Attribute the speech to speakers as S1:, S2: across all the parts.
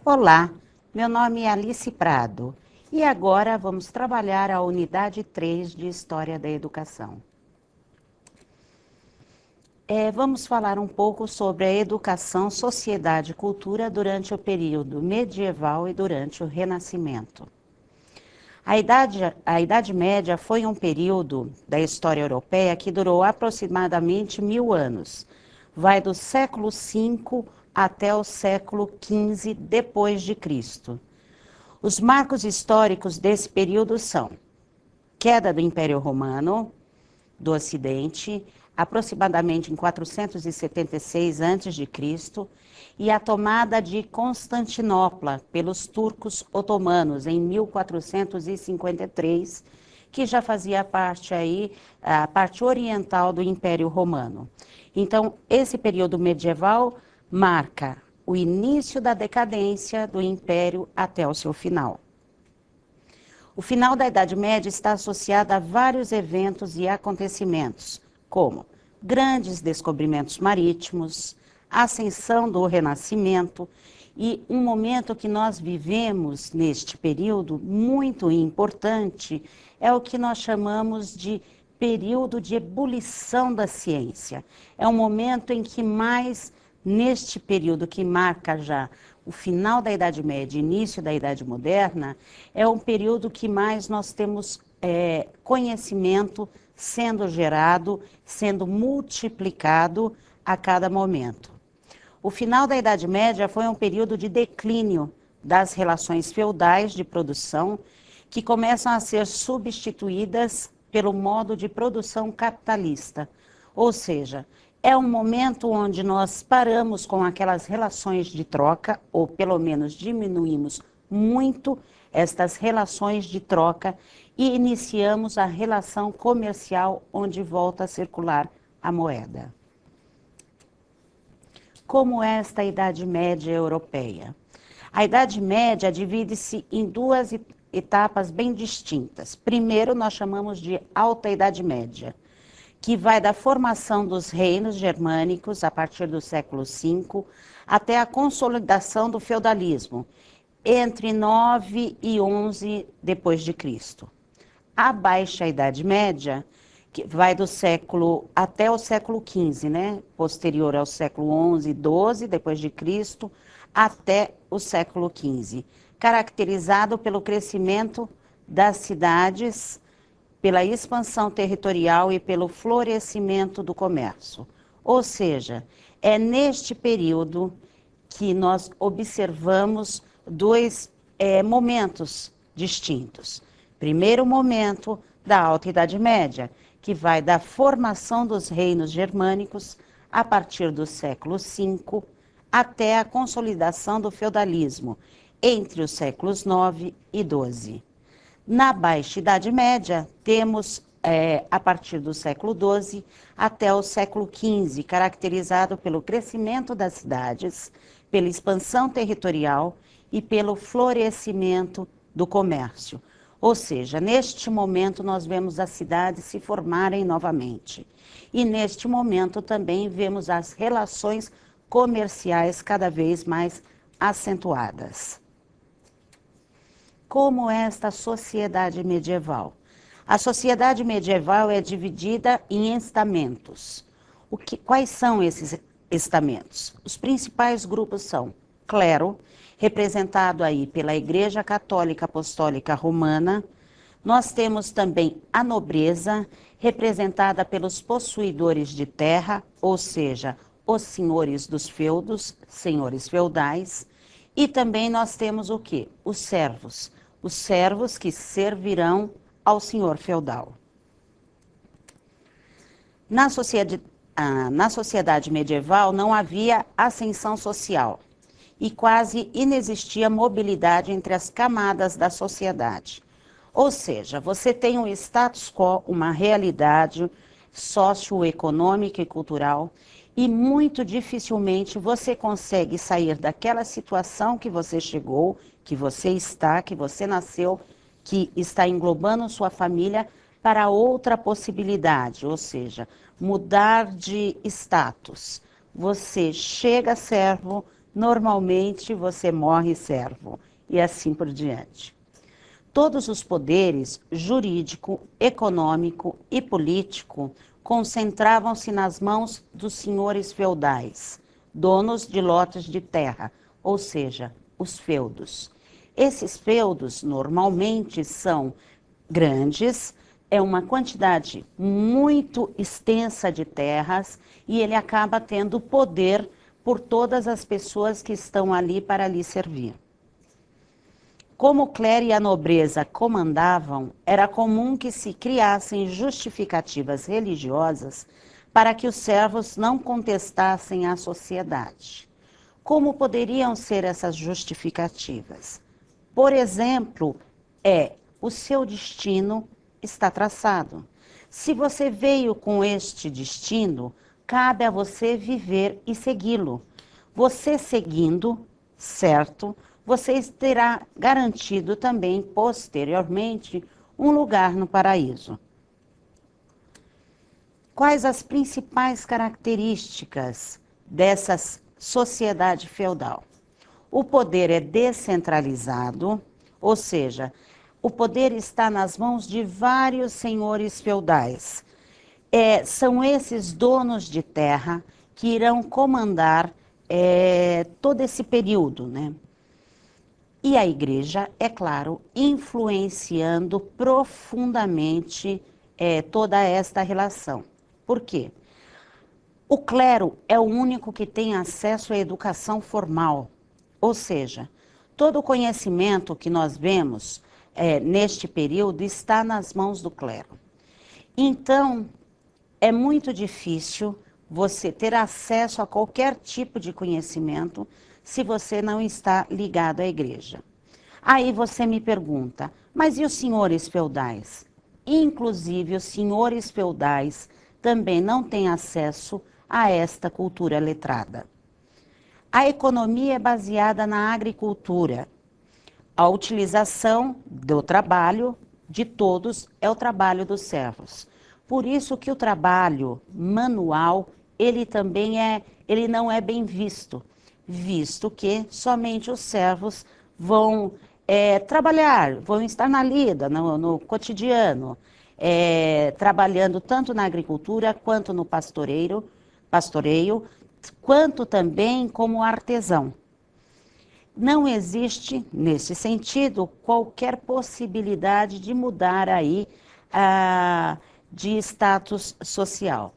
S1: Olá, meu nome é Alice Prado e agora vamos trabalhar a unidade 3 de História da Educação. Vamos falar um pouco sobre a educação, sociedade e cultura durante o período medieval e durante o Renascimento. A Idade Média foi um período da história europeia que durou aproximadamente 1000 anos. Vai do século V até o século XV depois de Cristo. Os marcos históricos desse período são queda do Império Romano do Ocidente, aproximadamente em 476 a.C., e a tomada de Constantinopla pelos turcos otomanos em 1453, que já fazia parte aí, a parte oriental do Império Romano. Então, esse período medieval marca o início da decadência do Império até o seu final. O final da Idade Média está associado a vários eventos e acontecimentos, como grandes descobrimentos marítimos, a ascensão do Renascimento e um momento que nós vivemos neste período muito importante é o que nós chamamos de período de ebulição da ciência. É um momento em que mais, neste período que marca já o final da Idade Média e início da Idade Moderna, é um período que mais nós temos conhecimento sendo gerado, sendo multiplicado a cada momento. O final da Idade Média foi um período de declínio das relações feudais de produção, que começam a ser substituídas pelo modo de produção capitalista. Ou seja, é um momento onde nós paramos com aquelas relações de troca, ou pelo menos diminuímos muito estas relações de troca e iniciamos a relação comercial onde volta a circular a moeda. Como é esta Idade Média europeia? A Idade Média divide-se em duas etapas bem distintas. Primeiro, nós chamamos de Alta Idade Média, que vai da formação dos reinos germânicos a partir do século V até a consolidação do feudalismo, entre 9 e 11 depois de Cristo. A Baixa Idade Média, que vai do século até o século XV, né? Posterior ao século XI, 12 depois de Cristo, até o século XV, caracterizado pelo crescimento das cidades, pela expansão territorial e pelo florescimento do comércio. Ou seja, é neste período que nós observamos dois momentos distintos. Primeiro momento da Alta Idade Média, que vai da formação dos reinos germânicos a partir do século V até a consolidação do feudalismo, entre os séculos IX e XII. Na Baixa Idade Média, temos a partir do século XII até o século XV, caracterizado pelo crescimento das cidades, pela expansão territorial e pelo florescimento do comércio. Ou seja, neste momento nós vemos as cidades se formarem novamente. E neste momento também vemos as relações comerciais cada vez mais acentuadas. Como é esta sociedade medieval? A sociedade medieval é dividida em estamentos. Quais são esses estamentos? Os principais grupos são clero, representado aí pela Igreja Católica Apostólica Romana. Nós temos também a nobreza, representada pelos possuidores de terra, ou seja, os senhores dos feudos, senhores feudais. E também nós temos o quê? Os servos que servirão ao senhor feudal. Na sociedade medieval não havia ascensão social e quase inexistia mobilidade entre as camadas da sociedade. Ou seja, você tem um status quo, uma realidade socioeconômica e cultural, e muito dificilmente você consegue sair daquela situação que você chegou, que você está, que você nasceu, que está englobando sua família, para outra possibilidade, ou seja, mudar de status. Você chega servo, normalmente você morre servo, e assim por diante. Todos os poderes jurídico, econômico e político concentravam-se nas mãos dos senhores feudais, donos de lotes de terra, ou seja, os feudos. Esses feudos normalmente são grandes, é uma quantidade muito extensa de terras e ele acaba tendo poder por todas as pessoas que estão ali para lhe servir. Como o clero e a nobreza comandavam, era comum que se criassem justificativas religiosas para que os servos não contestassem à sociedade. Como poderiam ser essas justificativas? Por exemplo, o seu destino está traçado. Se você veio com este destino, cabe a você viver e segui-lo. Você seguindo, certo, você terá garantido também, posteriormente, um lugar no paraíso. Quais as principais características dessa sociedade feudal? O poder é descentralizado, ou seja, o poder está nas mãos de vários senhores feudais. São esses donos de terra que irão comandar todo esse período, né? E a igreja, é claro, influenciando profundamente toda esta relação. Por quê? O clero é o único que tem acesso à educação formal, ou seja, todo o conhecimento que nós vemos neste período está nas mãos do clero. Então, é muito difícil você ter acesso a qualquer tipo de conhecimento se você não está ligado à igreja. Aí você me pergunta, mas e os senhores feudais? Inclusive, os senhores feudais também não têm acesso a esta cultura letrada. A economia é baseada na agricultura. A utilização do trabalho de todos é o trabalho dos servos. Por isso que o trabalho manual, ele não é bem visto, visto que somente os servos vão trabalhar, vão estar na lida, no cotidiano, trabalhando tanto na agricultura quanto no pastoreio, quanto também como artesão. Não existe, nesse sentido, qualquer possibilidade de mudar aí de status social.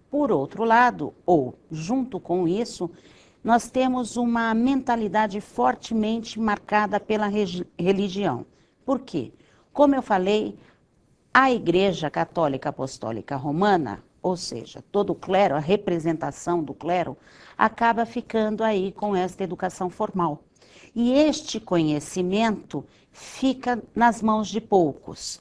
S1: Por outro lado, ou junto com isso, nós temos uma mentalidade fortemente marcada pela religião. Por quê? Como eu falei, a Igreja Católica Apostólica Romana, ou seja, todo o clero, a representação do clero, acaba ficando aí com esta educação formal. E este conhecimento fica nas mãos de poucos.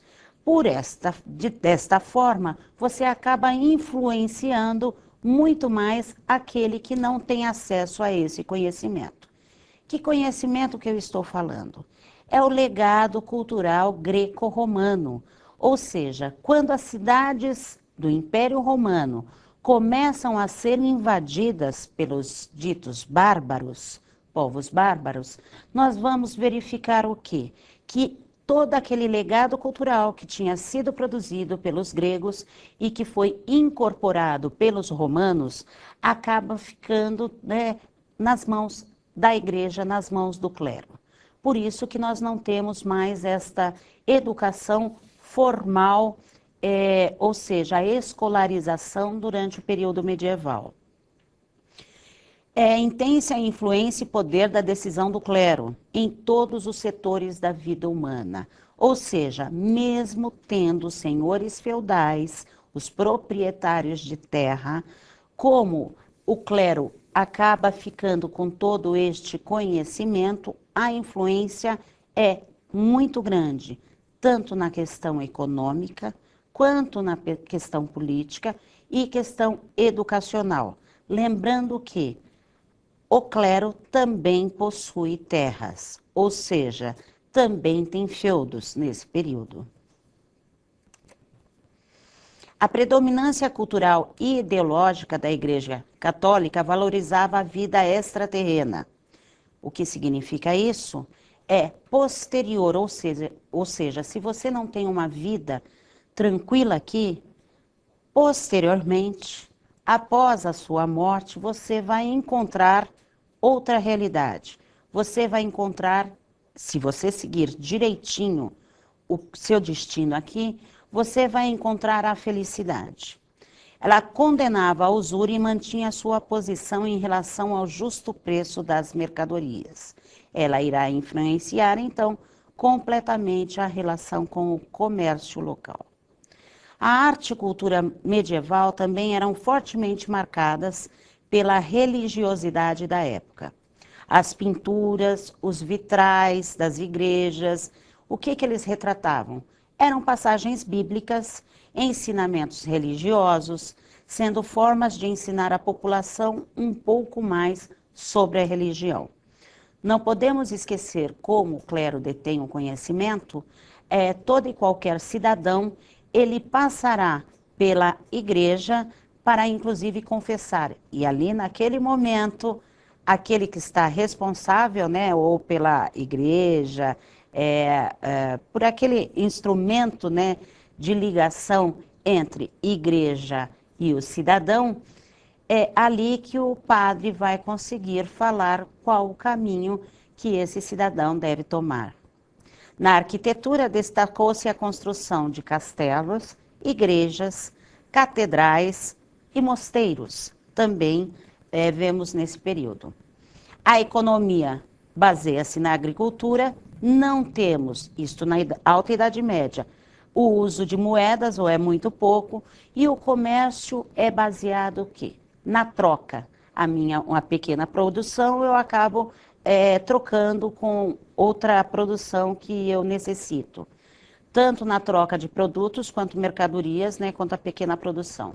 S1: Desta forma, você acaba influenciando muito mais aquele que não tem acesso a esse conhecimento. Que conhecimento que eu estou falando? É o legado cultural greco-romano, ou seja, quando as cidades do Império Romano começam a ser invadidas pelos ditos bárbaros, povos bárbaros, nós vamos verificar o quê? Que todo aquele legado cultural que tinha sido produzido pelos gregos e que foi incorporado pelos romanos, acaba ficando, né, nas mãos da igreja, nas mãos do clero. Por isso que nós não temos mais esta educação formal, ou seja, a escolarização durante o período medieval. Intensa a influência e poder da decisão do clero em todos os setores da vida humana. Ou seja, mesmo tendo senhores feudais, os proprietários de terra, como o clero acaba ficando com todo este conhecimento, a influência é muito grande, tanto na questão econômica, quanto na questão política e questão educacional. Lembrando que o clero também possui terras, ou seja, também tem feudos nesse período. A predominância cultural e ideológica da Igreja Católica valorizava a vida extraterrena. O que significa isso? É posterior, ou seja, se você não tem uma vida tranquila aqui, posteriormente, após a sua morte, você vai encontrar outra realidade. Você vai encontrar, se você seguir direitinho o seu destino aqui, você vai encontrar a felicidade. Ela condenava a usura e mantinha sua posição em relação ao justo preço das mercadorias. Ela irá influenciar, então, completamente a relação com o comércio local. A arte e cultura medieval também eram fortemente marcadas pela religiosidade da época. As pinturas, os vitrais das igrejas, o que eles retratavam? Eram passagens bíblicas, ensinamentos religiosos, sendo formas de ensinar a população um pouco mais sobre a religião. Não podemos esquecer como o clero detém o conhecimento, todo e qualquer cidadão, ele passará pela igreja para inclusive confessar. E ali naquele momento, aquele que está responsável, né, ou pela igreja, por aquele instrumento, né, de ligação entre igreja e o cidadão, é ali que o padre vai conseguir falar qual o caminho que esse cidadão deve tomar. Na arquitetura destacou-se a construção de castelos, igrejas, catedrais e mosteiros, também vemos nesse período. A economia baseia-se na agricultura, não temos, isto na Alta Idade Média, o uso de moedas, ou é muito pouco, e o comércio é baseado o quê? Na troca. Uma pequena produção eu acabo trocando com outra produção que eu necessito. Tanto na troca de produtos, quanto mercadorias, né, quanto a pequena produção.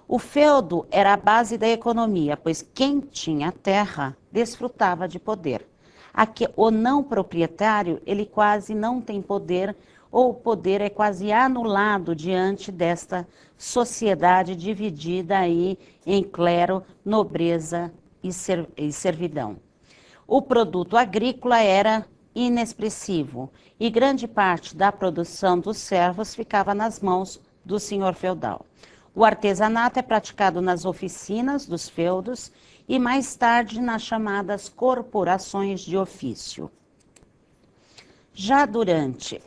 S1: O feudo era a base da economia, pois quem tinha terra desfrutava de poder. Aqui, o não proprietário, ele quase não tem poder, ou o poder é quase anulado diante desta sociedade dividida aí em clero, nobreza e servidão. O produto agrícola era inexpressivo e grande parte da produção dos servos ficava nas mãos do senhor feudal. O artesanato é praticado nas oficinas dos feudos e mais tarde nas chamadas corporações de ofício. Já durante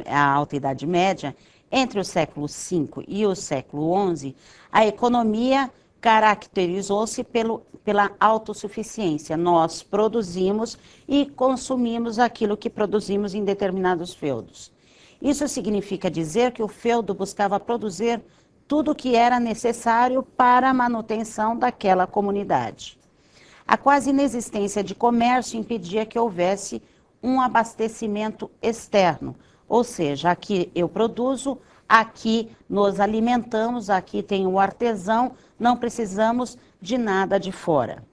S1: a Alta Idade Média, entre o século V e o século XI, a economia caracterizou-se pela autossuficiência. Nós produzimos e consumimos aquilo que produzimos em determinados feudos. Isso significa dizer que o feudo buscava produzir tudo o que era necessário para a manutenção daquela comunidade. A quase inexistência de comércio impedia que houvesse um abastecimento externo, ou seja, aqui eu produzo, aqui nos alimentamos, aqui tem o artesão, não precisamos de nada de fora.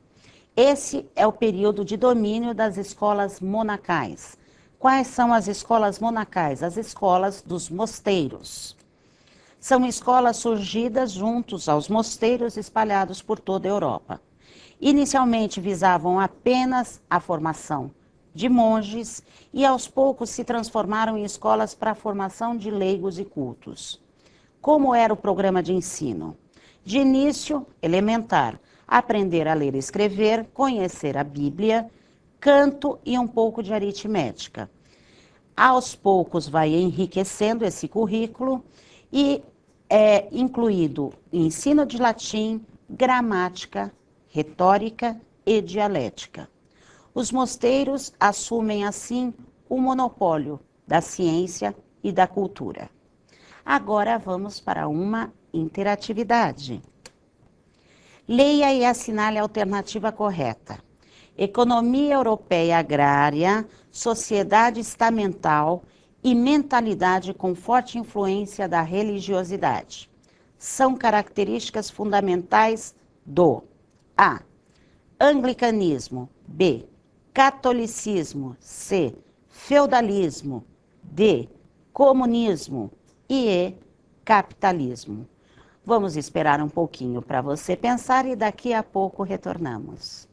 S1: Esse é o período de domínio das escolas monacais. Quais são as escolas monacais? As escolas dos mosteiros. São escolas surgidas juntos aos mosteiros espalhados por toda a Europa. Inicialmente visavam apenas a formação de monges e aos poucos se transformaram em escolas para a formação de leigos e cultos. Como era o programa de ensino? De início, elementar, aprender a ler e escrever, conhecer a Bíblia, canto e um pouco de aritmética. Aos poucos vai enriquecendo esse currículo e é incluído ensino de latim, gramática, retórica e dialética. Os mosteiros assumem, assim, o monopólio da ciência e da cultura. Agora vamos para uma interatividade. Leia e assinale a alternativa correta. Economia europeia agrária, sociedade estamental e mentalidade com forte influência da religiosidade. São características fundamentais do A. Anglicanismo. B. Catolicismo. C. Feudalismo. D. Comunismo. E capitalismo. Vamos esperar um pouquinho para você pensar e daqui a pouco retornamos.